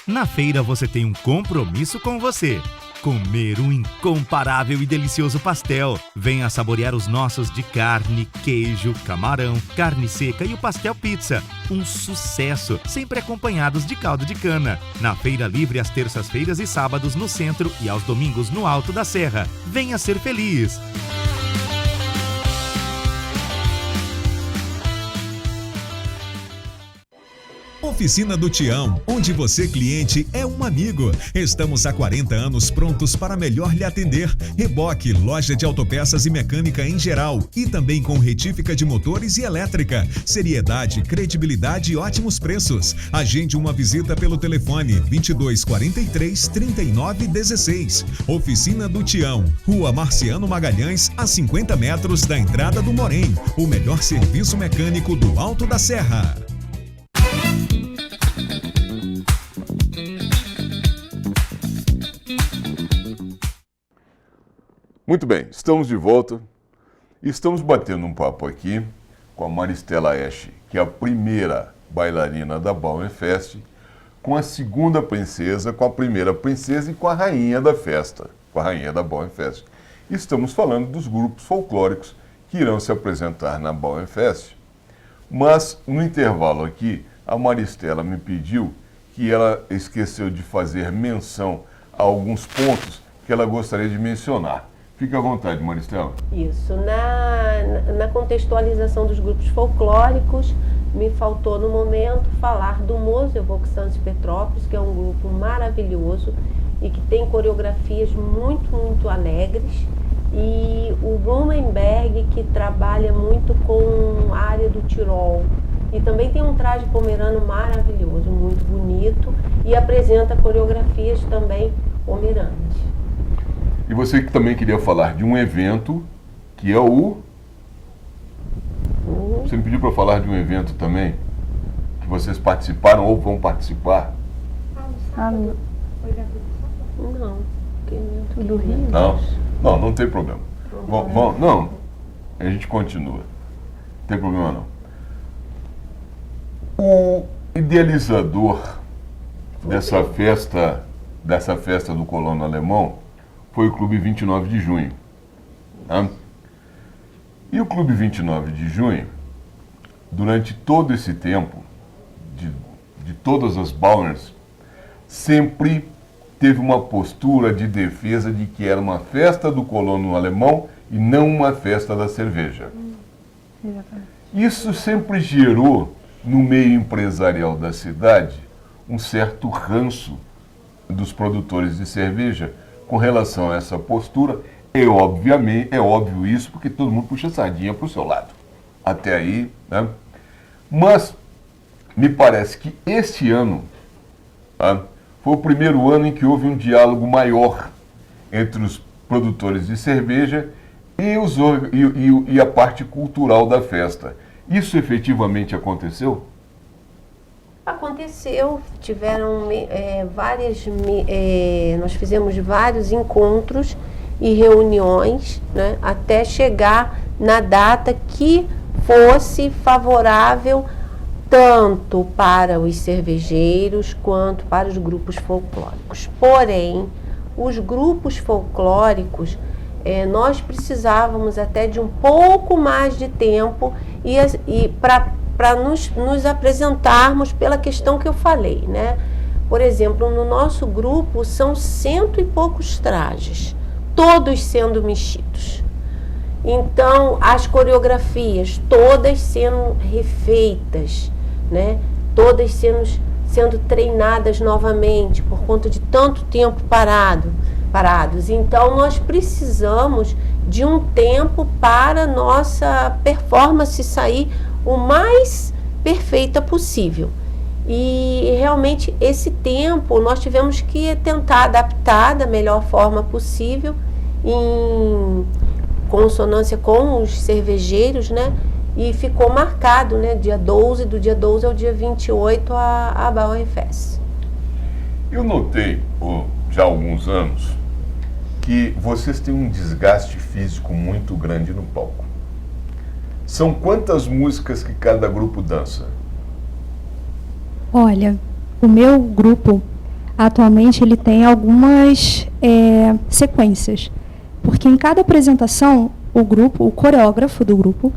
Na feira você tem um compromisso com você. Comer um incomparável e delicioso pastel. Venha saborear os nossos de carne, queijo, camarão, carne seca e o pastel pizza. Um sucesso, sempre acompanhados de caldo de cana. Na Feira Livre às terças-feiras e sábados no centro e aos domingos no Alto da Serra. Venha ser feliz! Oficina do Tião, onde você, cliente, é um amigo. Estamos há 40 anos prontos para melhor lhe atender. Reboque, loja de autopeças e mecânica em geral. E também com retífica de motores e elétrica. Seriedade, credibilidade e ótimos preços. Agende uma visita pelo telefone 2243 3916. Oficina do Tião, Rua Marciano Magalhães, a 50 metros da entrada do Morém. O melhor serviço mecânico do Alto da Serra. Muito bem, estamos de volta e estamos batendo um papo aqui com a Maristela Esch, que é a primeira bailarina da Bauernfest, com a segunda princesa, com a primeira princesa e com a rainha da festa, com a rainha da Bauernfest. Estamos falando dos grupos folclóricos que irão se apresentar na Bauernfest, mas no intervalo aqui, a Maristela me pediu que ela esqueceu de fazer menção a alguns pontos que ela gostaria de mencionar. Fique à vontade, Maristela. Isso. Na contextualização dos grupos folclóricos, me faltou no momento falar do Mosel Volkstanz Petrópolis, que é um grupo maravilhoso e que tem coreografias muito, muito alegres. E o Blumenberg, que trabalha muito com a área do Tirol. E também tem um traje pomerano maravilhoso, muito bonito, e apresenta coreografias também pomeranas. E você que também queria falar de um evento, que é o... Você me pediu para falar de um evento também, que vocês participaram ou vão participar? Não. Que evento do Rio? Não tem problema. Não, a gente continua. Não tem problema não. O idealizador dessa festa do colono alemão foi o Clube 29 de Junho. Tá? E o Clube 29 de Junho, durante todo esse tempo, de todas as Bauerns, sempre teve uma postura de defesa de que era uma festa do colono alemão e não uma festa da cerveja. Exatamente. Isso sempre gerou, no meio empresarial da cidade, um certo ranço dos produtores de cerveja com relação a essa postura. É óbvio isso, porque todo mundo puxa sardinha para o seu lado. Até aí, né? Mas me parece que este ano foi o primeiro ano em que houve um diálogo maior entre os produtores de cerveja e a parte cultural da festa. Isso efetivamente aconteceu? Aconteceu, tiveram nós fizemos vários encontros e reuniões, né, até chegar na data que fosse favorável tanto para os cervejeiros quanto para os grupos folclóricos. Porém, os grupos folclóricos, nós precisávamos até de um pouco mais de tempo e para nos apresentarmos pela questão que eu falei, né? Por exemplo, no nosso grupo são 100 e poucos trajes, todos sendo mexidos. Então, as coreografias, todas sendo refeitas, né? Todas sendo treinadas novamente por conta de tanto tempo parados. Então, nós precisamos de um tempo para nossa performance sair o mais perfeita possível. E realmente esse tempo nós tivemos que tentar adaptar da melhor forma possível, em consonância com os cervejeiros, né? E ficou marcado, né? Dia 12, do dia 12 ao dia 28, a Bauerfest. Eu notei, já há alguns anos, que vocês têm um desgaste físico muito grande no palco. São quantas músicas que cada grupo dança? Olha, o meu grupo, atualmente, ele tem algumas sequências. Porque em cada apresentação, o coreógrafo do grupo,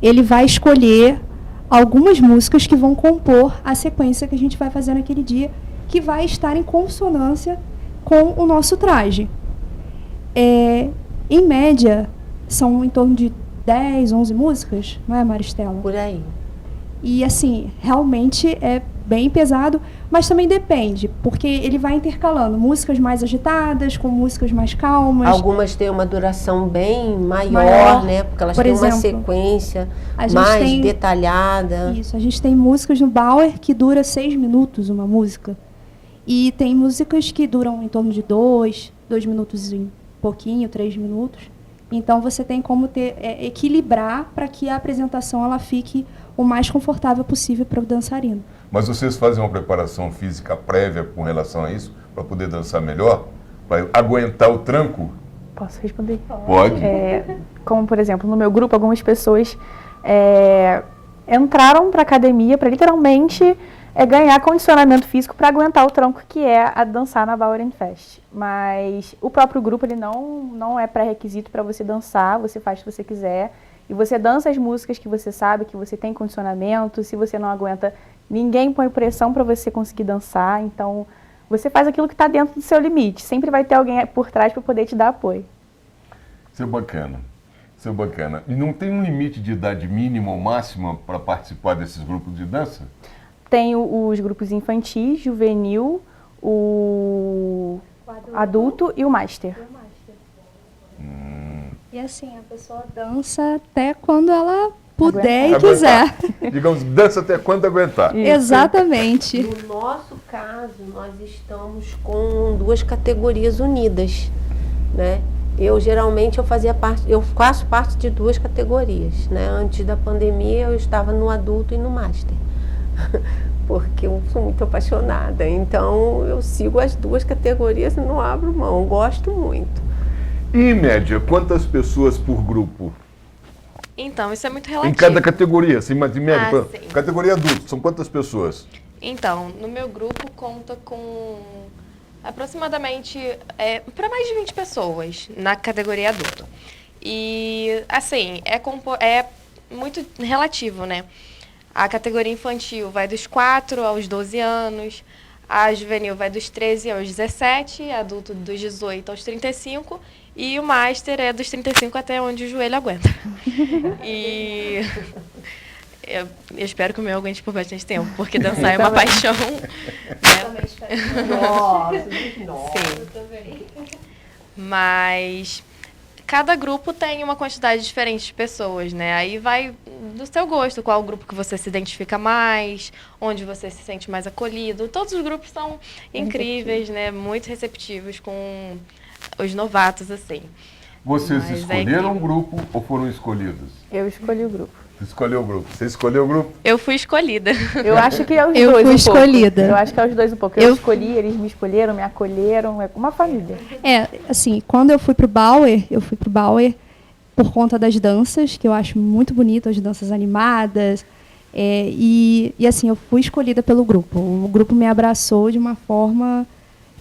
ele vai escolher algumas músicas que vão compor a sequência que a gente vai fazer naquele dia, que vai estar em consonância com o nosso traje. Em média, são em torno de 10, 11 músicas, não é, Maristela? Por aí. E, assim, realmente é bem pesado, mas também depende, porque ele vai intercalando músicas mais agitadas com músicas mais calmas. Algumas têm uma duração bem maior, né? Porque elas têm uma sequência mais detalhada. Isso, a gente tem músicas no Bauer que dura 6 minutos, uma música. E tem músicas que duram em torno de 2 minutos e pouquinho, 3 minutos. Então, você tem como equilibrar para que a apresentação ela fique o mais confortável possível para o dançarino. Mas vocês fazem uma preparação física prévia com relação a isso, para poder dançar melhor? Para aguentar o tranco? Posso responder? Pode. Como, por exemplo, no meu grupo, algumas pessoas entraram para a academia para literalmente ganhar condicionamento físico para aguentar o tranco que é a dançar na Bauerfest. Mas o próprio grupo ele não é pré-requisito para você dançar, você faz o que você quiser. E você dança as músicas que você sabe, que você tem condicionamento. Se você não aguenta, ninguém põe pressão para você conseguir dançar. Então, você faz aquilo que está dentro do seu limite. Sempre vai ter alguém por trás para poder te dar apoio. Isso é bacana. Isso é bacana. E não tem um limite de idade mínima ou máxima para participar desses grupos de dança? Tem os grupos infantis, juvenil, o adulto e o master. E assim, a pessoa dança até quando ela puder e quiser. Digamos, dança até quando aguentar. Isso. Exatamente. No nosso caso, nós estamos com 2 categorias unidas, né? Eu faço parte de 2 categorias, né? Antes da pandemia eu estava no adulto e no master, porque eu sou muito apaixonada. Então eu sigo as 2 categorias e não abro mão, gosto muito. Em média, quantas pessoas por grupo? Então, isso é muito relativo. Em cada categoria, assim, mas em média, sim. Categoria adulto, são quantas pessoas? Então, no meu grupo conta com aproximadamente para mais de 20 pessoas na categoria adulto. E, assim, é muito relativo, né? A categoria infantil vai dos 4 aos 12 anos, a juvenil vai dos 13 aos 17, adulto dos 18 aos 35 e o master é dos 35 até onde o joelho aguenta. E eu espero que o meu aguente por bastante tempo, porque dançar é uma paixão. Né? Nossa, sim. Mas cada grupo tem uma quantidade diferente de pessoas, né? Aí vai do seu gosto, qual grupo que você se identifica mais, onde você se sente mais acolhido. Todos os grupos são incríveis, né? Muito receptivos com os novatos, assim. Vocês escolheram um grupo ou foram escolhidos? Eu escolhi o grupo. Você escolheu o grupo. Você escolheu o grupo? Eu fui escolhida. Eu acho que é os dois Eu fui escolhida. Eu acho que é os dois um pouco. Eu escolhi, eles me escolheram, me acolheram, é uma família. Assim, quando eu fui pro Bauer, por conta das danças, que eu acho muito bonito, as danças animadas. E assim, eu fui escolhida pelo grupo. O grupo me abraçou de uma forma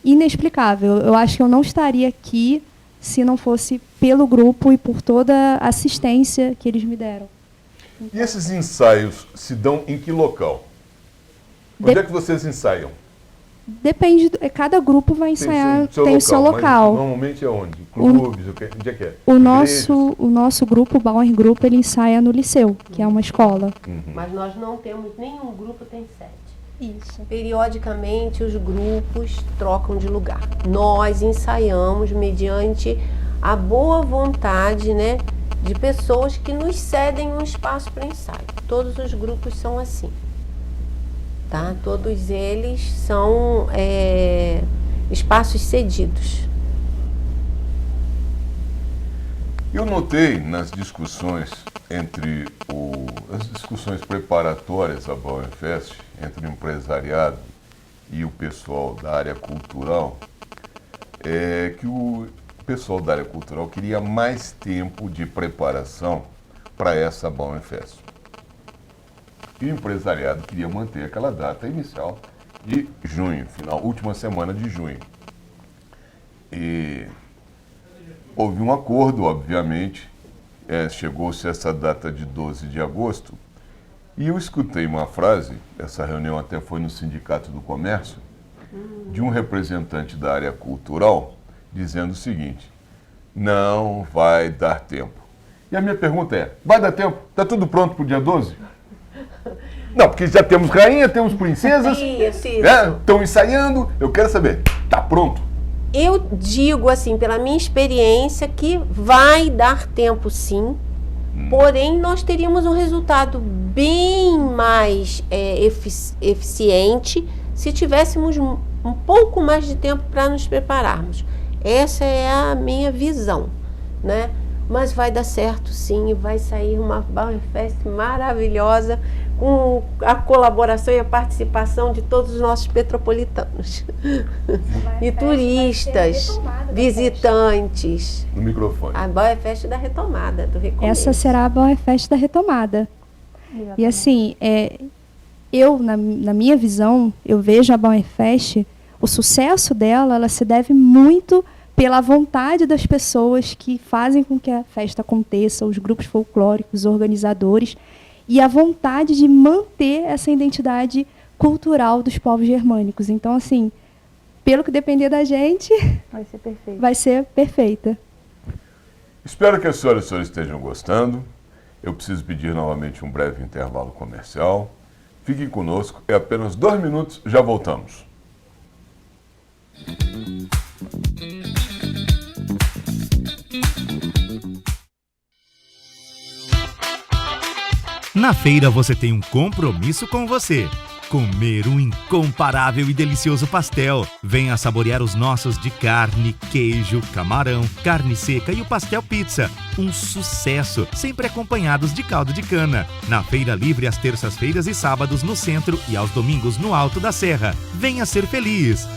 inexplicável. Eu acho que eu não estaria aqui se não fosse pelo grupo e por toda a assistência que eles me deram. E esses ensaios se dão em que local? Onde é que vocês ensaiam? Depende, cada grupo vai ensaiar, tem o seu local. Mas normalmente é onde? Clubes? Onde é que é? O nosso grupo, o Bauer Group, ele ensaia no Liceu, que é uma escola. Mas nós não temos, nenhum grupo tem sede. Isso. Periodicamente os grupos trocam de lugar. Nós ensaiamos mediante a boa vontade, né, de pessoas que nos cedem um espaço para ensaio. Todos os grupos são assim. Tá? Todos eles são espaços cedidos. Eu notei nas discussões as discussões preparatórias à Bauernfest, entre o empresariado e o pessoal da área cultural, que o pessoal da área cultural queria mais tempo de preparação para essa Bauernfest. E o empresariado queria manter aquela data inicial de junho, última semana de junho. E houve um acordo, obviamente, chegou-se a essa data de 12 de agosto, e eu escutei uma frase, essa reunião até foi no Sindicato do Comércio, de um representante da área cultural, dizendo o seguinte: não vai dar tempo. E a minha pergunta é, vai dar tempo? Está tudo pronto para o dia 12? Não, porque já temos rainha, temos princesas, estão ensaiando, eu quero saber, está pronto? Eu digo assim, pela minha experiência, que vai dar tempo sim, porém nós teríamos um resultado bem mais eficiente se tivéssemos um pouco mais de tempo para nos prepararmos. Essa é a minha visão, né? Mas vai dar certo sim, vai sair uma Bauernfest maravilhosa, com a colaboração e a participação de todos os nossos petropolitanos. E turistas, visitantes. No microfone. A Bauernfest da retomada, do recomeço. Essa será a Bauernfest da retomada. E assim, eu, na minha visão, eu vejo a Bauernfest, o sucesso dela, ela se deve muito pela vontade das pessoas que fazem com que a festa aconteça, os grupos folclóricos, os organizadores, e a vontade de manter essa identidade cultural dos povos germânicos. Então, assim, pelo que depender da gente, vai ser perfeita. Espero que as senhoras e senhores estejam gostando. Eu preciso pedir novamente um breve intervalo comercial. Fiquem conosco, é apenas 2 minutos, já voltamos. Na feira você tem um compromisso com você. Comer um incomparável e delicioso pastel. Venha saborear os nossos de carne, queijo, camarão, carne seca e o pastel pizza. Um sucesso, sempre acompanhados de caldo de cana. Na Feira Livre às terças-feiras e sábados no centro e aos domingos no Alto da Serra. Venha ser feliz!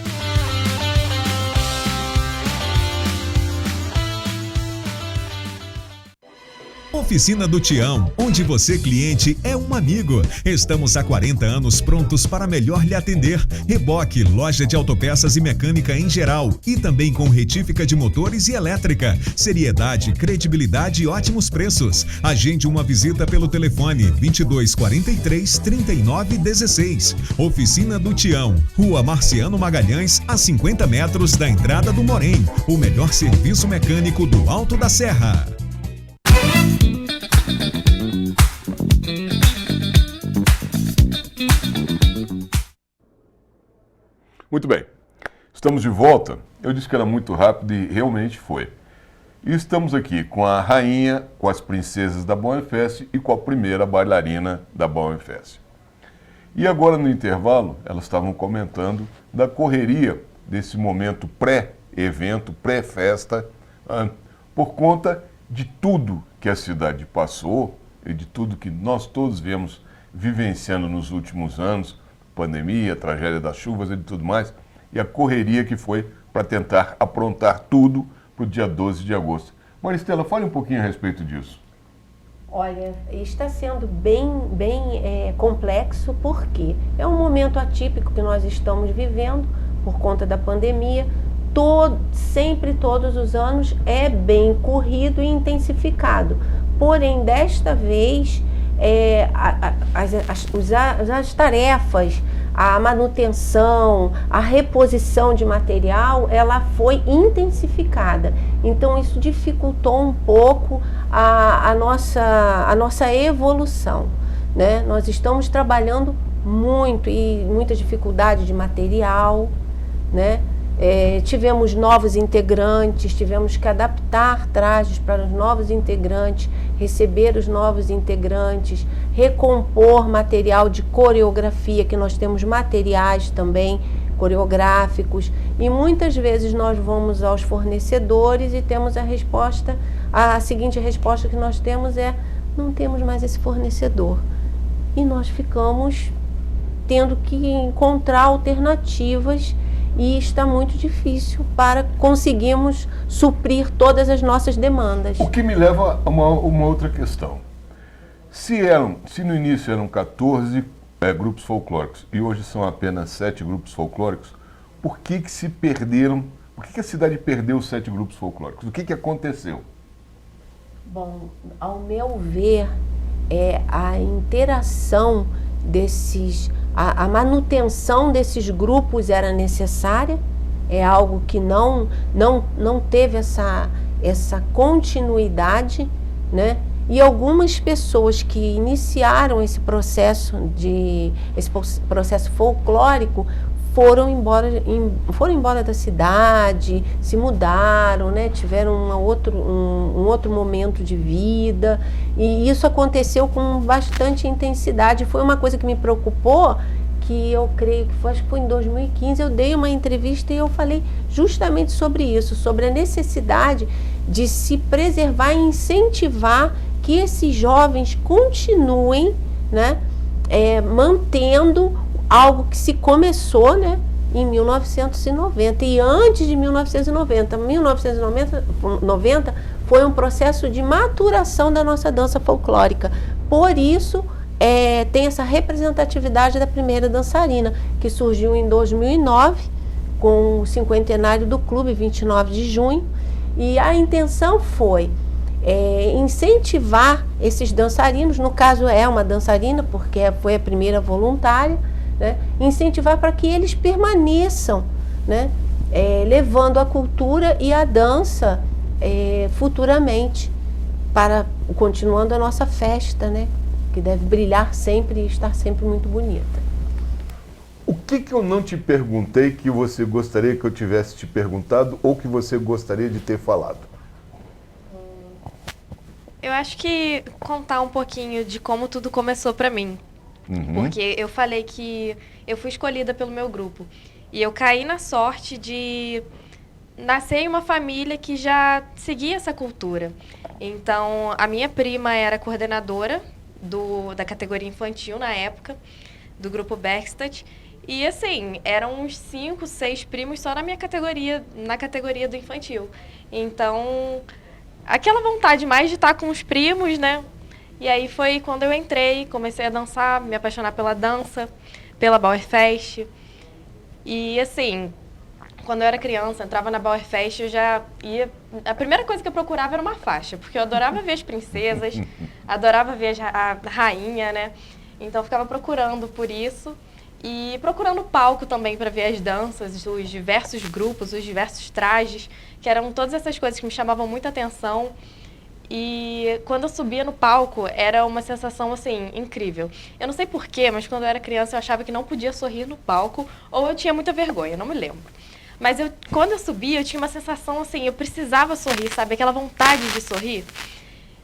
Oficina do Tião, onde você, cliente, é um amigo. Estamos há 40 anos prontos para melhor lhe atender. Reboque, loja de autopeças e mecânica em geral. E também com retífica de motores e elétrica. Seriedade, credibilidade e ótimos preços. Agende uma visita pelo telefone 2243-3916. Oficina do Tião, Rua Marciano Magalhães, a 50 metros da entrada do Morém. O melhor serviço mecânico do Alto da Serra. Muito bem, estamos de volta. Eu disse que era muito rápido e realmente foi. E estamos aqui com a rainha, com as princesas da Bauernfest e com a primeira bailarina da Bauernfest. E agora no intervalo, elas estavam comentando da correria desse momento pré-evento, pré-festa, por conta de tudo que a cidade passou e de tudo que nós todos viemos vivenciando nos últimos anos, pandemia, tragédia das chuvas e de tudo mais, e a correria que foi para tentar aprontar tudo para o dia 12 de agosto. Maristela, fale um pouquinho a respeito disso. Olha, está sendo bem complexo, porque é um momento atípico que nós estamos vivendo por conta da pandemia. Sempre, todos os anos, é bem corrido e intensificado. Porém, desta vez, as tarefas, a manutenção, a reposição de material, ela foi intensificada. Então, isso dificultou um pouco a nossa evolução, né? Nós estamos trabalhando muito e muita dificuldade de material, né? Tivemos novos integrantes, tivemos que adaptar trajes para os novos integrantes, receber os novos integrantes, recompor material de coreografia, que nós temos materiais também coreográficos, e muitas vezes nós vamos aos fornecedores e temos a seguinte resposta que nós temos é: não temos mais esse fornecedor. E nós ficamos tendo que encontrar alternativas, e está muito difícil para conseguirmos suprir todas as nossas demandas. O que me leva a uma outra questão. Se no início eram 14 grupos folclóricos e hoje são apenas 7 grupos folclóricos, por que se perderam? Por que a cidade perdeu os 7 grupos folclóricos? O que aconteceu? Bom, ao meu ver, a interação a manutenção desses grupos era necessária, é algo que não teve essa continuidade, né? E algumas pessoas que iniciaram esse processo folclórico foram embora da cidade, se mudaram, né? Tiveram um outro momento de vida, e isso aconteceu com bastante intensidade. Foi uma coisa que me preocupou, que eu creio que acho que foi em 2015, eu dei uma entrevista e eu falei justamente sobre isso, sobre a necessidade de se preservar e incentivar que esses jovens continuem, né, mantendo algo que se começou, né, em 1990. E antes de 1990 foi um processo de maturação da nossa dança folclórica. Por isso, tem essa representatividade da primeira dançarina, que surgiu em 2009, com o cinquentenário do clube, 29 de junho. E a intenção foi incentivar esses dançarinos, no caso é uma dançarina, porque foi a primeira voluntária, né? Incentivar para que eles permaneçam, né? Levando a cultura e a dança futuramente, continuando a nossa festa, né? Que deve brilhar sempre e estar sempre muito bonita. O que eu não te perguntei que você gostaria que eu tivesse te perguntado ou que você gostaria de ter falado? Eu acho que contar um pouquinho de como tudo começou para mim. Porque eu falei que eu fui escolhida pelo meu grupo. E eu caí na sorte de nascer em uma família que já seguia essa cultura. Então, a minha prima era coordenadora da categoria infantil na época, do grupo Bergstadt. E, assim, eram uns 5, 6 primos só na minha categoria, na categoria do infantil. Então, aquela vontade mais de estar com os primos, né? E aí foi quando eu entrei, comecei a dançar, me apaixonar pela dança, pela Bauerfest. E, assim, quando eu era criança, entrava na Bauerfest, eu já ia... A primeira coisa que eu procurava era uma faixa, porque eu adorava ver as princesas, adorava ver a rainha, né? Então, eu ficava procurando por isso. E procurando palco também para ver as danças, os diversos grupos, os diversos trajes, que eram todas essas coisas que me chamavam muita atenção. E quando eu subia no palco, era uma sensação, assim, incrível. Eu não sei porquê, mas quando eu era criança eu achava que não podia sorrir no palco, ou eu tinha muita vergonha, não me lembro. Mas quando eu subia, eu tinha uma sensação, assim, eu precisava sorrir, sabe? Aquela vontade de sorrir.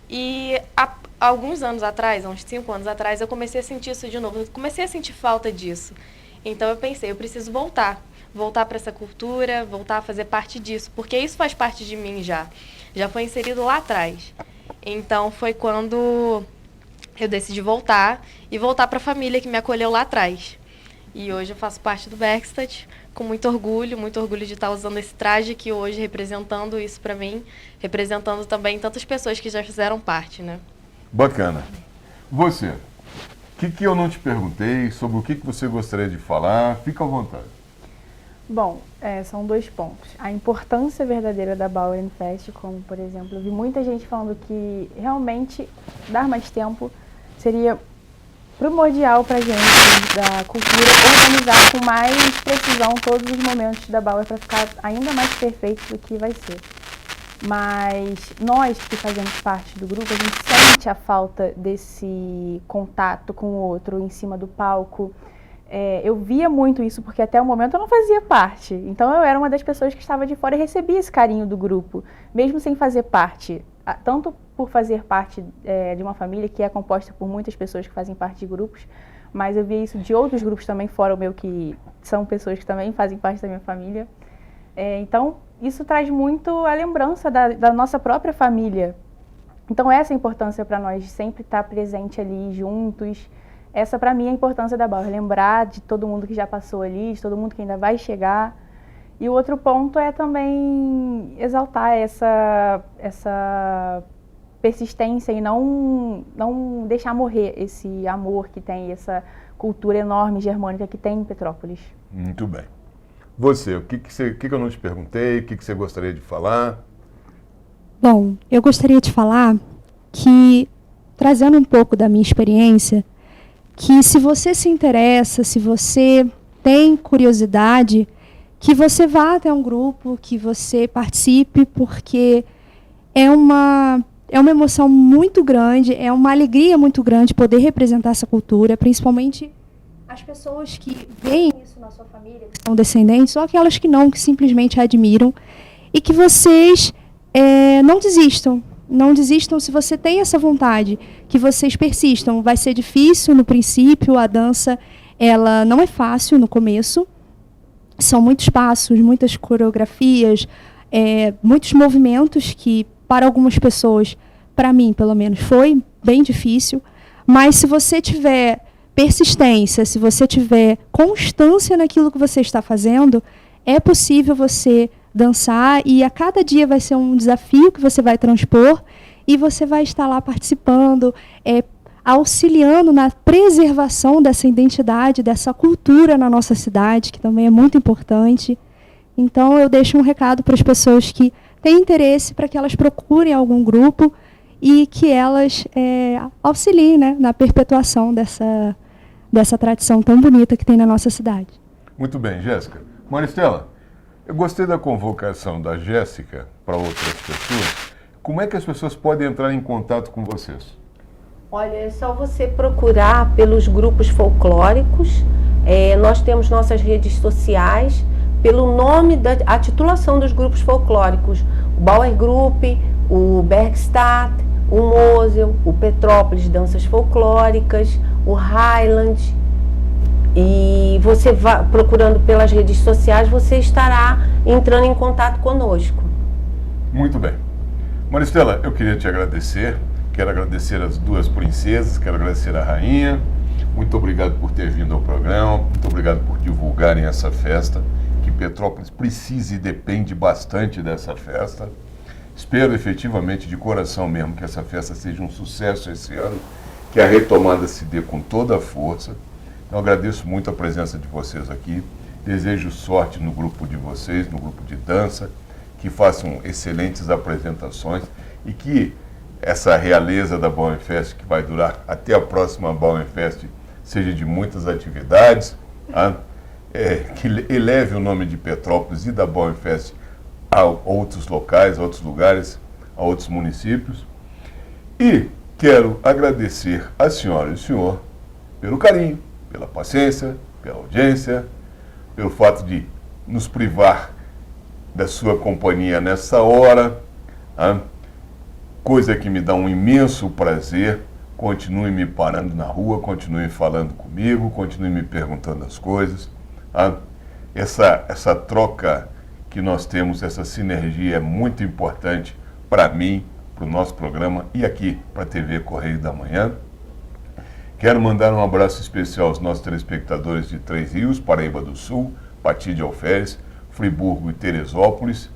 E há alguns anos atrás, uns 5 anos atrás, eu comecei a sentir isso de novo. Eu comecei a sentir falta disso. Então eu pensei, eu preciso voltar para essa cultura, voltar a fazer parte disso, porque isso faz parte de mim já foi inserido lá atrás. Então foi quando eu decidi voltar para a família que me acolheu lá atrás. E hoje eu faço parte do backstage com muito orgulho de estar usando esse traje aqui hoje, representando isso para mim, representando também tantas pessoas que já fizeram parte, né? Bacana. Você, o que eu não te perguntei, sobre o que você gostaria de falar? Fica à vontade. Bom, são 2 pontos. A importância verdadeira da Bauer Fest, como, por exemplo, eu vi muita gente falando que realmente dar mais tempo seria primordial para a gente, da cultura, organizar com mais precisão todos os momentos da Bauer para ficar ainda mais perfeito do que vai ser. Mas nós que fazemos parte do grupo, a gente sente a falta desse contato com o outro em cima do palco. Eu via muito isso porque até o momento eu não fazia parte. Então eu era uma das pessoas que estava de fora e recebia esse carinho do grupo, mesmo sem fazer parte. Tanto por fazer parte de uma família que é composta por muitas pessoas que fazem parte de grupos, mas eu via isso de outros grupos também, fora o meu, que são pessoas que também fazem parte da minha família. Então, isso traz muito a lembrança da nossa própria família. Então, essa é a importância para nós, de sempre estar presente ali, juntos. Essa, para mim, é a importância da Bauer, lembrar de todo mundo que já passou ali, de todo mundo que ainda vai chegar. E o outro ponto é também exaltar essa persistência e não deixar morrer esse amor que tem, essa cultura enorme germânica que tem em Petrópolis. Muito bem. Você, o que eu não te perguntei, o que você gostaria de falar? Bom, eu gostaria de falar que, trazendo um pouco da minha experiência, que se você se interessa, se você tem curiosidade, que você vá até um grupo, que você participe, porque é uma emoção muito grande, é uma alegria muito grande poder representar essa cultura, principalmente as pessoas que veem isso na sua família, que são descendentes, ou aquelas que não, que simplesmente admiram, e que vocês não desistam. Não desistam se você tem essa vontade, que vocês persistam. Vai ser difícil no princípio, a dança ela não é fácil no começo, são muitos passos, muitas coreografias, muitos movimentos que, para algumas pessoas, para mim, pelo menos, foi bem difícil. Mas se você tiver persistência, se você tiver constância naquilo que você está fazendo, é possível você dançar e a cada dia vai ser um desafio que você vai transpor e você vai estar lá participando, auxiliando na preservação dessa identidade, dessa cultura na nossa cidade, que também é muito importante. Então, eu deixo um recado para as pessoas que têm interesse, para que elas procurem algum grupo e que elas auxiliem, né, na perpetuação dessa tradição tão bonita que tem na nossa cidade. Muito bem, Jéssica. Maristela, eu gostei da convocação da Jéssica para outras pessoas. Como é que as pessoas podem entrar em contato com vocês? Olha, é só você procurar pelos grupos folclóricos. Nós temos nossas redes sociais, pelo nome a titulação dos grupos folclóricos. O Bauer Group, o Bergstadt, o Mosel, o Petrópolis Danças Folclóricas, o Highland. E você procurando pelas redes sociais, você estará entrando em contato conosco. Muito bem. Maristela, eu queria te agradecer. Quero agradecer as duas princesas, quero agradecer a rainha. Muito obrigado por ter vindo ao programa, muito obrigado por divulgarem essa festa, que Petrópolis precisa e depende bastante dessa festa. Espero efetivamente, de coração mesmo, que essa festa seja um sucesso esse ano, que a retomada se dê com toda a força. Então, agradeço muito a presença de vocês aqui, desejo sorte no grupo de vocês, no grupo de dança, que façam excelentes apresentações e que essa realeza da Bauernfest, que vai durar até a próxima Bauernfest, seja de muitas atividades, que eleve o nome de Petrópolis e da Bauernfest a outros locais, a outros lugares, a outros municípios. E quero agradecer a senhora e o senhor pelo carinho, pela paciência, pela audiência, pelo fato de nos privar da sua companhia nessa hora, coisa que me dá um imenso prazer. Continue me parando na rua, continue falando comigo, continue me perguntando as coisas. Essa troca que nós temos, essa sinergia é muito importante para mim, para o nosso programa e aqui para a TV Correio da Manhã. Quero mandar um abraço especial aos nossos telespectadores de Três Rios, Paraíba do Sul, Pati de Alferes, Friburgo e Teresópolis.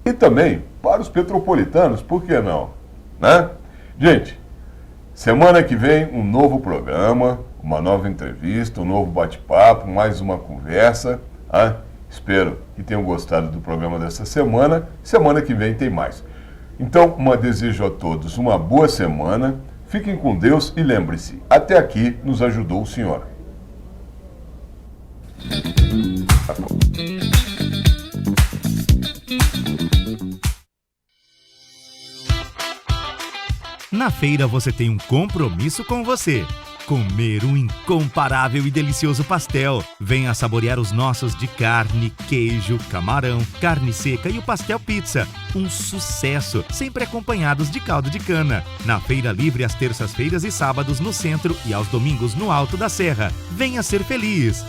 E também para os petropolitanos, por que não? Né? Gente, semana que vem um novo programa, uma nova entrevista, um novo bate-papo, mais uma conversa. Espero que tenham gostado do programa dessa semana. Semana que vem tem mais. Então, desejo a todos uma boa semana. Fiquem com Deus e lembre-se, até aqui nos ajudou o Senhor. Na feira você tem um compromisso com você. Comer um incomparável e delicioso pastel. Venha saborear os nossos de carne, queijo, camarão, carne seca e o pastel pizza. Um sucesso, sempre acompanhados de caldo de cana. Na Feira Livre às terças-feiras e sábados no centro e aos domingos no Alto da Serra. Venha ser feliz!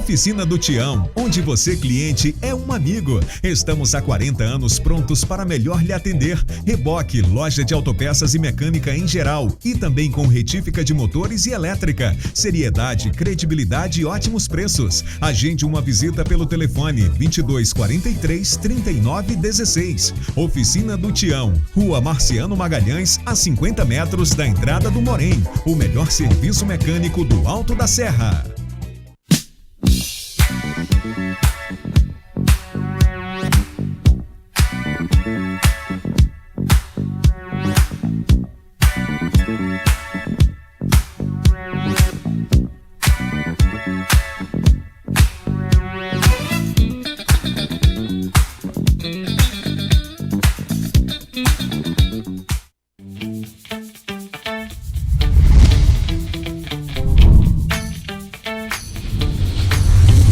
Oficina do Tião, onde você, cliente, é um amigo. Estamos há 40 anos prontos para melhor lhe atender. Reboque, loja de autopeças e mecânica em geral. E também com retífica de motores e elétrica. Seriedade, credibilidade e ótimos preços. Agende uma visita pelo telefone 2243 3916. Oficina do Tião, Rua Marciano Magalhães, a 50 metros da entrada do Morém. O melhor serviço mecânico do Alto da Serra.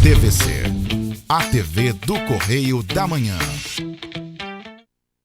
TVC, a TV do Correio da Manhã.